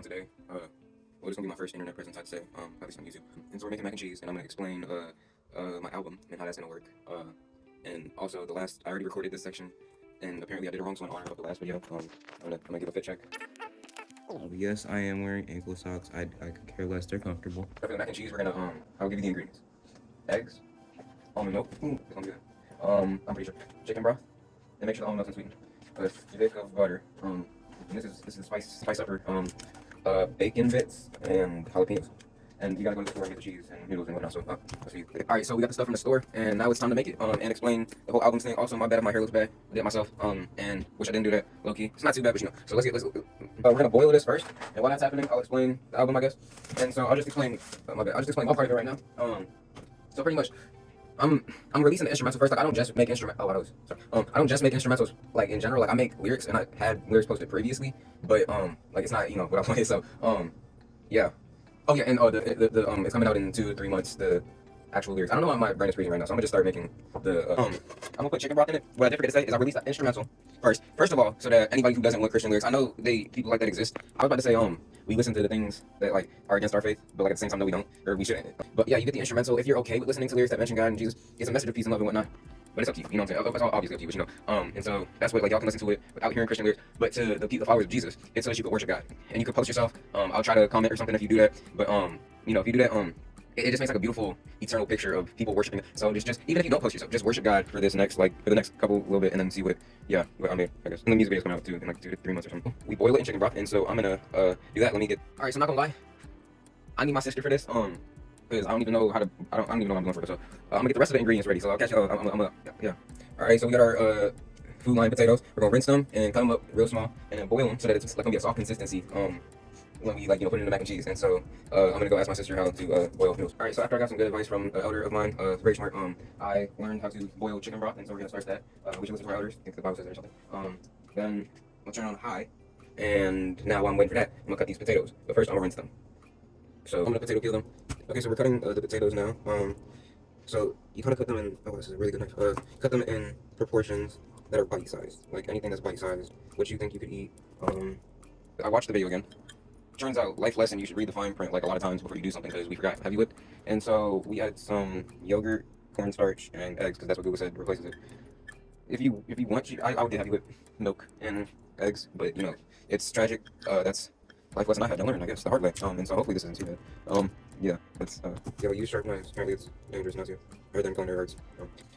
Today. Well, this is gonna be my first internet presence, I'd say, at least on YouTube. And so we're making mac and cheese, and I'm gonna explain my album and how that's gonna work. And also the last, I already recorded this section, and apparently I did it wrong, so in honor of the last video, I'm gonna give a fit check. Yes, I am wearing ankle socks. I could care less. They're comfortable. For the mac and cheese, we're gonna I'll give you the ingredients: eggs, almond milk. Ooh, it's gonna be good. I'm pretty sure chicken broth, and make sure the almond milk's unsweetened. A stick of butter. And this is spice upper. Bacon bits and jalapenos. And you gotta go to the store and get the cheese and noodles and whatnot. So, let's see. All right, so we got the stuff from the store, and now it's time to make it. And explain the whole album thing. Also, my bad if my hair looks bad. I did it myself. And wish I didn't do that. Low key, it's not too bad, but you know. So we're gonna boil this first, and while that's happening, I'll explain the album, I guess. And so I'll just explain. My bad. I'll just explain one part of it right now. So pretty much, I'm releasing the instrumentals first. Like I don't just make I don't just make instrumentals like in general. Like I make lyrics, and I had lyrics posted previously, but like it's not what I play. So yeah. Oh yeah, and it's coming out in 2 to 3 months. The actual lyrics. I don't know why my brain is freezing right now, so I'm gonna just start making the. I'm gonna put chicken broth in it. What I did forget to say is I released the instrumental first. First of all, so that anybody who doesn't want Christian lyrics, I know people like that exist. I was about to say we listen to the things that like are against our faith, but like at the same time no we don't, or we shouldn't. But yeah, you get the instrumental if you're okay with listening to lyrics that mention God and Jesus. It's a message of peace and love and whatnot. But it's up to you, you know what I'm saying? It's obviously up to you, but you know. And so that's what like y'all can listen to it without hearing Christian lyrics. But to the followers of Jesus, it's so that you can worship God. And you can post yourself. I'll try to comment or something if you do that. But if you do that, it just makes like a beautiful eternal picture of people worshiping. So just even if you don't post yourself, just worship God for the next couple little bit, and then see what I made, I guess. And the music video's coming out too in like 2 to 3 months or something. We boil it in chicken broth, and so I'm gonna do that. All right, so I'm not gonna lie, I need my sister for this. Because I don't even know what I'm doing for it. So I'm gonna get the rest of the ingredients ready. So I'll catch you. Yeah. All right, so we got our food line potatoes. We're gonna rinse them and cut them up real small, and then boil them so that it's like gonna be a soft consistency. When we put it in the mac and cheese. And so I'm gonna go ask my sister how to boil noodles. All right, so after I got some good advice from an elder of mine, very smart. I learned how to boil chicken broth, and so we're gonna start that. We should listen to our elders. I think the Bible says there or something. Then we'll turn it on high, and now while I'm waiting for that, I'm gonna cut these potatoes. But first, I'm gonna rinse them. So I'm gonna potato peel them. Okay, so we're cutting the potatoes now. So you kind of cut them in. Oh, this is a really good knife. Cut them in proportions that are bite-sized, like anything that's bite-sized, what you think you could eat. I watched the video again. Turns out, life lesson, you should read the fine print like a lot of times before you do something because we forgot heavy whip. And so we add some yogurt, cornstarch, and eggs because that's what Google said replaces it. If you want, I would get heavy whip, milk, and eggs, but you know it's tragic. That's life lesson I had to learn, I guess, the hard way. And so hopefully this isn't too bad. Yeah, that's use sharp knives. Apparently it's dangerous not to. Rather than culinary arts.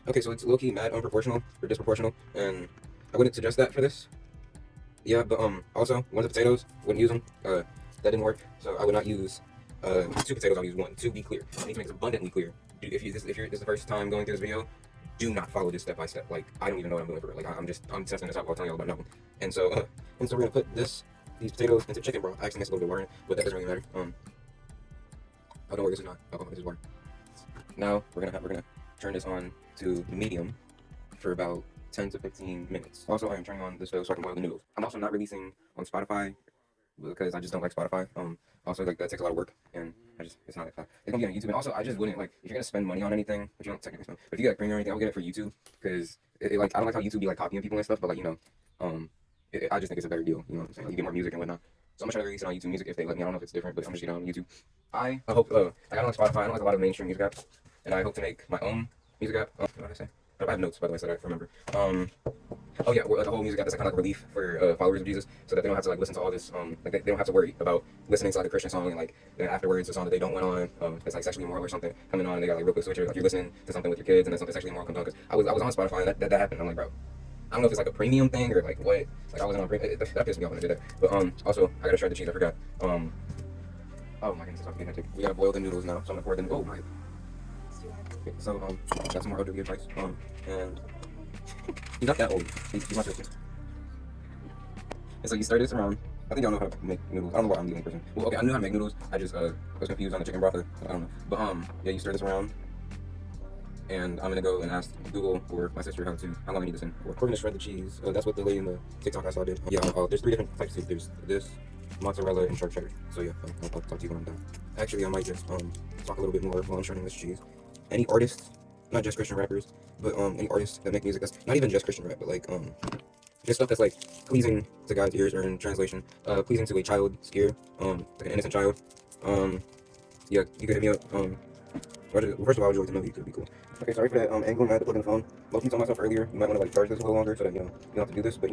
Okay, so it's low-key mad unproportional or disproportional, and I wouldn't suggest that for this. Yeah, but also one of the potatoes, wouldn't use them. That didn't work, so I would not use 2 potatoes. I'll use 1 to be clear. I need to make it abundantly clear. If this is the first time going through this video, do not follow this step by step. Like I don't even know what I'm doing for it. Like I'm testing this out while telling y'all about nothing. And so we're gonna put these potatoes into chicken broth. I actually mixed a little bit of water in, but that doesn't really matter. Oh, don't worry, this is not alcohol. This is water. Now we're gonna turn this on to medium for about 10 to 15 minutes. Also, I am turning on the stove so I can boil the noodles. I'm also not releasing on Spotify because I just don't like Spotify. Also like that takes a lot of work, and it's not like that. It's gonna be on YouTube. And also I just wouldn't like if you're gonna spend money on anything, which you don't technically spend, but if you get a premium or anything, I'll get it for YouTube because like I don't like how YouTube be like copying people and stuff, but like I just think it's a better deal. You know what I'm saying? Like, you get more music and whatnot. So I'm gonna try to release it on YouTube Music if they let me. I don't know if it's different, but I'm just getting it on YouTube. I hope like I don't like Spotify. I don't like a lot of mainstream music apps, and I hope to make my own music app. What did I say? I have notes by the way, so that I remember. Oh yeah, like a whole music app that's kind of like relief for followers of Jesus, so that they don't have to like listen to all this. Like they don't have to worry about listening to like a Christian song and like then afterwards a song that they don't want on. It's like sexually immoral or something coming on, and they got like real quick switcher. Like you're listening to something with your kids, and then something sexually immoral comes on. Because I was on Spotify and that happened. I'm like, bro, I don't know if it's like a premium thing or like what. Like I wasn't on premium. That pissed me off when I did that. But also I gotta shred the cheese. I forgot. Oh my goodness, I'm getting hectic. We gotta boil the noodles now, so I'm gonna pour them. Oh my. Okay, so got some more elderly advice. And he's not that old. He's my sister. And so you stir this around. I think y'all know how to make noodles. I don't know why I'm the only person. Well, okay, I knew how to make noodles. I just was confused on the chicken broth. I don't know. But yeah, you stir this around. And I'm gonna go and ask Google or my sister how long I need this in. We're gonna shred the cheese. That's what the lady in the TikTok I saw did. Yeah, there's 3 different types of cheese. There's this, mozzarella, and sharp cheddar. So yeah, I'll talk to you when I'm done. Actually, I might just talk a little bit more while I'm shredding this cheese. Any artists, not just Christian rappers, but any artists that make music that's not even just Christian rap, but like It's stuff that's like pleasing to God's ears, or in translation, pleasing to a child's ear, like an innocent child. Yeah, you could hit me up. First of all, I would you like to know you could be cool. Okay, sorry for that angle. I had to plug in the phone. Loki told myself earlier, you might want to like charge this a little longer so that you don't have to do this. But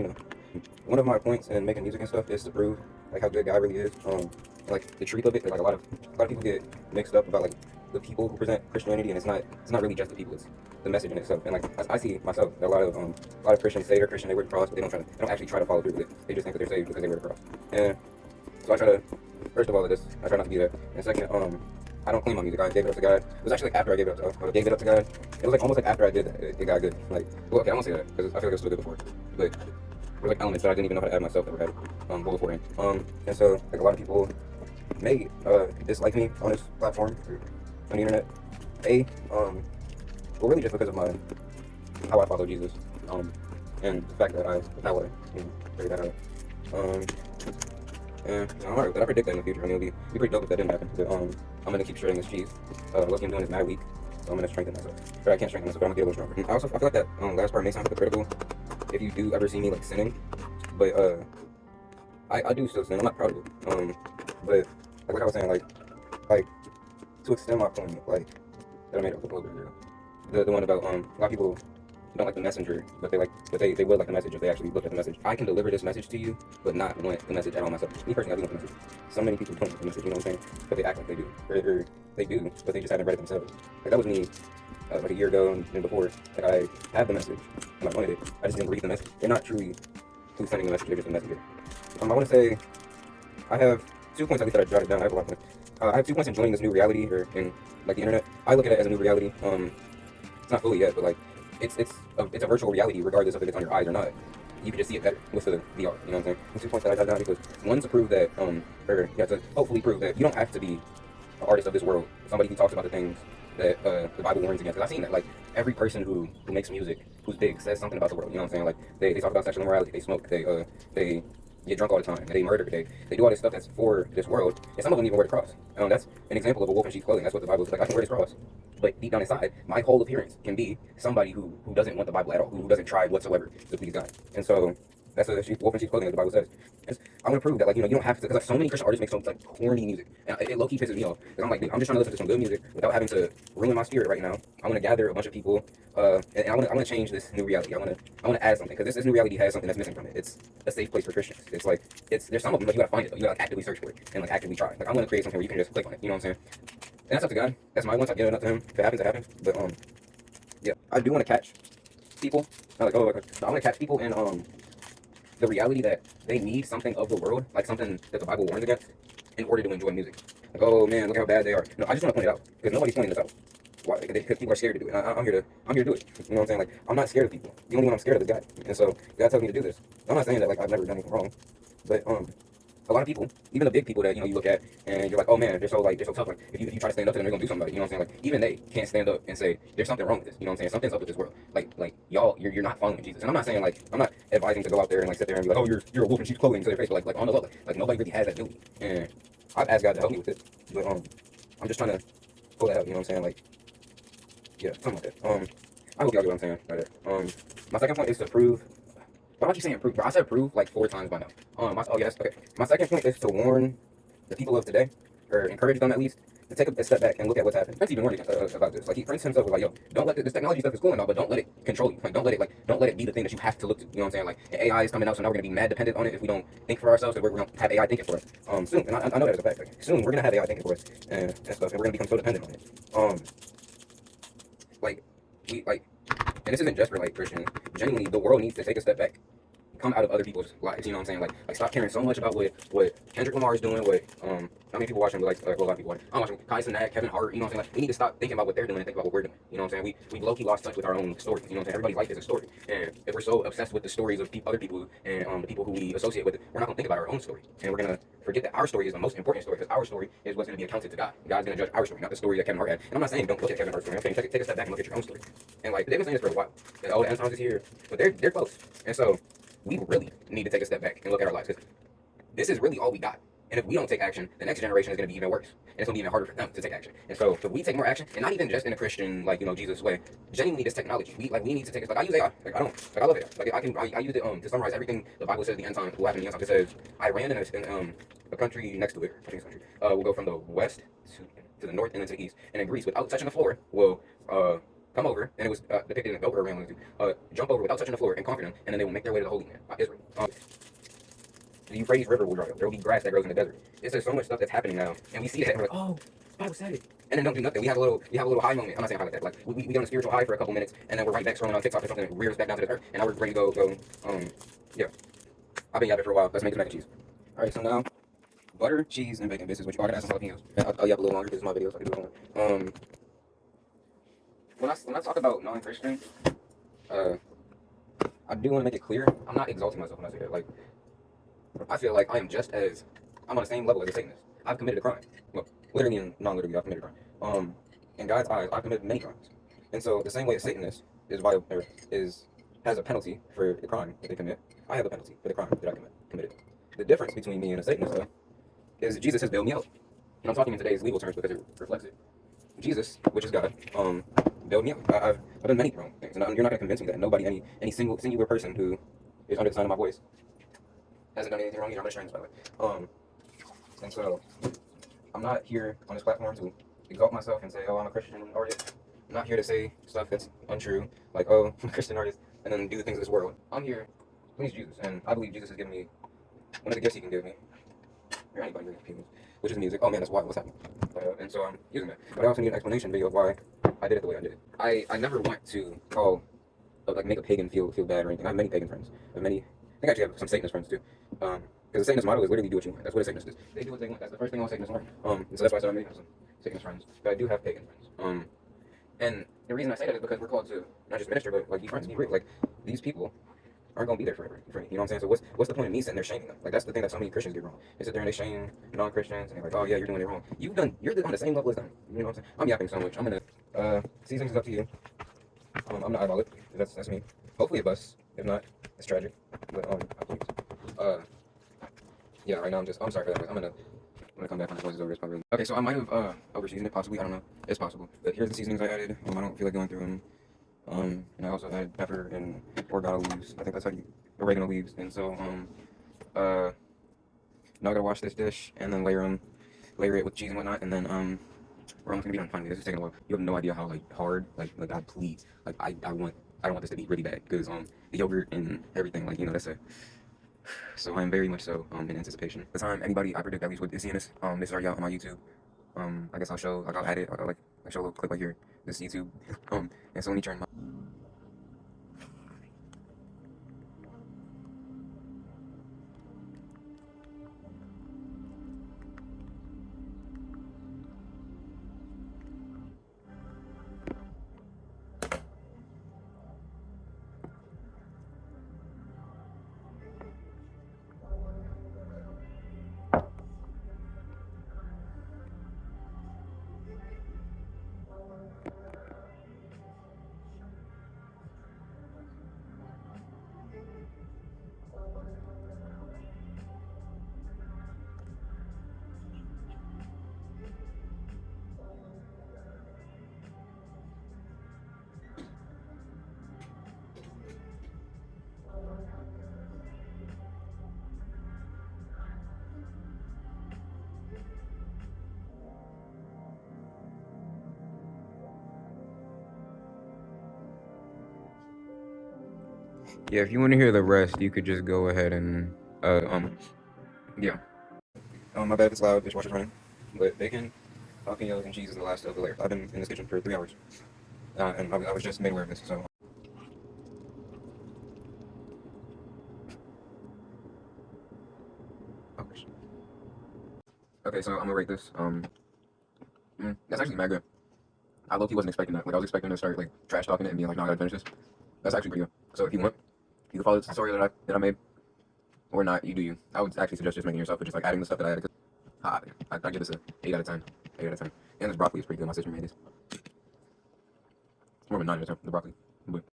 one of my points in making music and stuff is to prove like how good God really is. And, like the truth of it, 'cause, like a lot of people get mixed up about like the people who present Christianity, and it's not really just the people, it's the message in itself. And like I see myself, that a lot of Christians say they're Christian, they wear the cross, but they don't actually try to follow through with it. They just think that they're saved because they wear the cross. And so I try to, first of all, I try not to be that. And second, I don't claim my music. I gave it up to God. It was actually like after I gave it up to God. It was like almost like after I did that, it got good. Like, well, okay, I won't say that because I feel like it was still good before. But there were like elements that I didn't even know how to add myself that were added beforehand. And so like a lot of people may dislike me on this platform or on the internet. Well, really just because of how I follow Jesus. And the fact that I figured that out. And alright, but I predict that in the future. I mean, it'll be pretty dope if that didn't happen. But I'm gonna keep shredding this cheese. Lucky I'm doing it mad week, so I'm gonna strengthen myself. But I can't strengthen myself, but I'm gonna get a little stronger. I feel like that last part may sound hypocritical if you do ever see me like sinning, but I do still sin. I'm not proud of it. But like I was saying, like to extend my point, like that I made up a little bit ago, the one about a lot of people don't like the messenger, but they would like the message if they actually looked at the message. I can deliver this message to you, but not want the message at all myself. Me personally, I do want the message. So many people don't want the message, you know what I'm saying? But they act like they do, or they do, but they just haven't read it themselves. Like that was me, like a year ago and before. Like I had the message and I wanted it. I just didn't read the message. They're not truly who's sending the message; they're just a messenger. I want to say I have 2 points at least that I jotted down. I have a lot of points. I have 2 points in joining this new reality, or in like the internet. I look at it as a new reality. It's not fully yet, but like. It's a virtual reality regardless of if it's on your eyes or not. You can just see it better with the VR, you know what I'm saying? There's 2 points that I got down because one to prove that, or yeah, to hopefully prove that you don't have to be an artist of this world, somebody who talks about the things that the Bible warns against. Because I've seen that, like, every person who makes music, who's big, says something about the world, you know what I'm saying? Like, they talk about sexual immorality, they smoke, they get drunk all the time, they murder, they do all this stuff that's for this world, and some of them even wear the cross. That's an example of a wolf in sheep's clothing. That's what the Bible is like. I can wear this cross, but deep down inside, my whole appearance can be somebody who doesn't want the Bible at all, who doesn't try whatsoever to please God. And so that's a wolf in sheep's clothing, as the Bible says. I want to prove that, like, you don't have to, because like, so many Christian artists make so like corny music, and it low key pisses me off. Because I'm like, dude, I'm just trying to listen to some good music without having to ruin my spirit right now. I want to gather a bunch of people, and I want to change this new reality. I want to add something, because this new reality has something that's missing from it. It's a safe place for Christians. It's like there's some of them, but you gotta find it. You gotta like, actively search for it and like actively try. Like I want to create something where you can just click on it. You know what I'm saying? And that's up to God. That's my one. I give it up to Him. If it happens, it happens. But yeah, I do want to catch people. Not like I want to catch people in the reality that they need something of the world, like something that the Bible warns against, in order to enjoy music. Like, oh man, look how bad they are. No, I just want to point it out because nobody's pointing this out. Why? Because people are scared to do it. And I'm here to do it. You know what I'm saying? Like, I'm not scared of people. The only one I'm scared of is God. And so God tells me to do this. I'm not saying that like I've never done anything wrong, but a lot of people, even the big people that you look at and you're like, oh man, they're so tough. Like if you try to stand up to them, they're gonna do something about it. You know what I'm saying? Like even they can't stand up and say there's something wrong with this. You know what I'm saying? Something's up with this world. Like y'all, you're not following Jesus. And I'm not saying like I'm not advising to go out there and like sit there and be like, oh you're a wolf in sheep's clothing to their face. But like on the level, like nobody really has that ability. And I've asked God to help me with it, but I'm just trying to pull that out. You know what I'm saying? Like yeah, something like that. I hope y'all get what I'm saying right there. My second point is to prove. Why don't you say prove? Bro, I said prove like 4 times by now. Oh yes, okay. My second point is to warn the people of today, or encourage them at least, to take a step back and look at what's happening. Prince even warned about this. Like Prince himself was like, yo, don't let this technology stuff is cool and all, but don't let it control you. Like don't let it be the thing that you have to look to. You know what I'm saying? Like AI is coming out, so now we're gonna be mad dependent on it if we don't think for ourselves. That we're gonna have AI thinking for us. Soon, and I know that as a fact. Like soon we're gonna have AI thinking for us and stuff, and we're gonna become so dependent on it. And this isn't just for like Christians. Genuinely, the world needs to take a step back, come out of other people's lives. You know what I'm saying? Like stop caring so much about what Kendrick Lamar is doing. What how many people watching? But like a lot of people watching. I'm watching Kai Cenat, Kevin Hart. You know what I'm saying? Like we need to stop thinking about what they're doing and think about what we're doing. You know what I'm saying? We low key lost touch with our own stories. You know what I'm saying? Everybody's life is a story, and if we're so obsessed with the stories of other people and the people who we associate with, we're not gonna think about our own story, and we're gonna forget that our story is the most important story, because our story is what's gonna be accounted to God. God's gonna judge our story, not the story that Kevin Hart had. And I'm not saying don't look at Kevin Hart's story. I'm saying take a step back and look at your own story. And like they've been saying this for a while. That, oh, the end times is here, but they're close, and so we really need to take a step back and look at our lives, because this is really all we got. And if we don't take action, the next generation is going to be even worse. And it's going to be even harder for them to take action. And so if we take more action, and not even just in a Christian, like, Jesus way, genuinely this technology, we need to take it. Like, I use AI. I love it. Like, I use it to summarize everything the Bible says at the end time will happen in the end time. It says, Iran and a country next to it, I think it's a country, will go from the west to the north and then to the east. And then Greece, without touching the floor, will come over, and it was depicted in Oprah around jump over without touching the floor and conquer them, and then they will make their way to the Holy Land, Israel. The Euphrates River will dry up. There will be grass that grows in the desert. It's just so much stuff that's happening now, and we see that, and we're like, oh, the Bible said it. And then don't do nothing. We have a little high moment. I'm not saying high like that. Like we get on a spiritual high for a couple minutes, and then we're right back scrolling on TikTok or something, and rears back down to the earth, and now we're ready to go. Yeah. I've been yapping for a while. Let's make the mac and cheese. All right, so now butter, cheese, and bacon. This is what you are gonna add some jalapenos. I'll yap a little longer. This is my video, so I can do it longer. When I talk about non-Christian, I do want to make it clear. I'm not exalting myself when I say that. Like, I feel like I'm on the same level as a Satanist. I've committed a crime. Well, literally and non-literally, I've committed a crime. In God's eyes, I've committed many crimes. And so the same way a Satanist has a penalty for the crime that they commit, I have a penalty for the crime that I committed. The difference between me and a Satanist, though, is Jesus has bailed me out. And I'm talking in today's legal terms because it reflects it. Jesus, which is God, bailed me out. I've done many wrong things, and you're not going to convince me that nobody, any singular person who is under the sound of my voice hasn't done anything wrong either. I'm going to share this, by the way. And so I'm not here on this platform to exalt myself and say, oh, I'm a Christian artist. I'm not here to say stuff that's untrue, like, oh, I'm a Christian artist, and then do the things of this world. I'm here to please Jesus, and I believe Jesus has given me one of the gifts he can give me, or anybody really, people, which is music. Oh man, that's wild, what's happening? And so I'm using that. But I also need an explanation video of why I did it the way I did it. I never want to make a pagan feel bad or anything. I have many pagan friends. I think I actually have some Satanist friends too. Because the Satanist motto is literally do what you want. That's what a Satanist is. They do what they want. That's the first thing all Satanists want. And so that's why I started making some Satanist friends. But I do have pagan friends. And the reason I say that is because we're called to not just minister, but like be friends, be real. Like these people aren't gonna be there forever. You know what I'm saying? So what's the point of me sitting there shaming them? Like that's the thing that so many Christians get wrong. They sit there and they shame non-Christians and they're like, oh yeah, you're doing it wrong. You're on the same level as them. You know what I'm saying? I'm yapping so much. I'm gonna seasonings is up to you. I'm not eyeballing it. That's me. Hopefully it busts. If not, it's tragic. But yeah, right now I'm sorry for that. I'm gonna come back when this voice is over. It's probably okay. So I might have over-seasoned it, possibly. I don't know. It's possible. But here's the seasonings I added. I don't feel like going through them. And I also added pepper and oregano leaves. I think that's how oregano leaves. And so now I gotta wash this dish and then layer it with cheese and whatnot. And then we're almost gonna be done. Finally, this is taking a while. You have no idea how hard. Like God, please. Like I don't want this to be really bad because the yogurt and everything. Like that's a. So I'm very much so in anticipation. The time anybody I predict at least is seeing this, this is already out on my YouTube. I guess I'll add it. I'll show a little clip right here. This YouTube. And so let me turn my. Yeah, if you want to hear the rest, you could just go ahead and yeah. My bad if it's loud, dishwasher's running. But bacon, jalapenos, and cheese is the last of the layer. I've been in this kitchen for 3 hours. And I was just made aware of this, so. Okay, so I'm gonna rate this. That's actually mad good. I low-key wasn't expecting that. Like, I was expecting to start, like, trash talking it and being like, no, I gotta finish this. That's actually pretty good. So if you want, you can follow the tutorial that I made. Or not, you do you. I would actually suggest just making yourself, but just, like, adding the stuff that I added. I give this a 8 out of 10. 8 out of 10. And this broccoli is pretty good. My sister made this. It's more of a 9 out of 10, the broccoli. But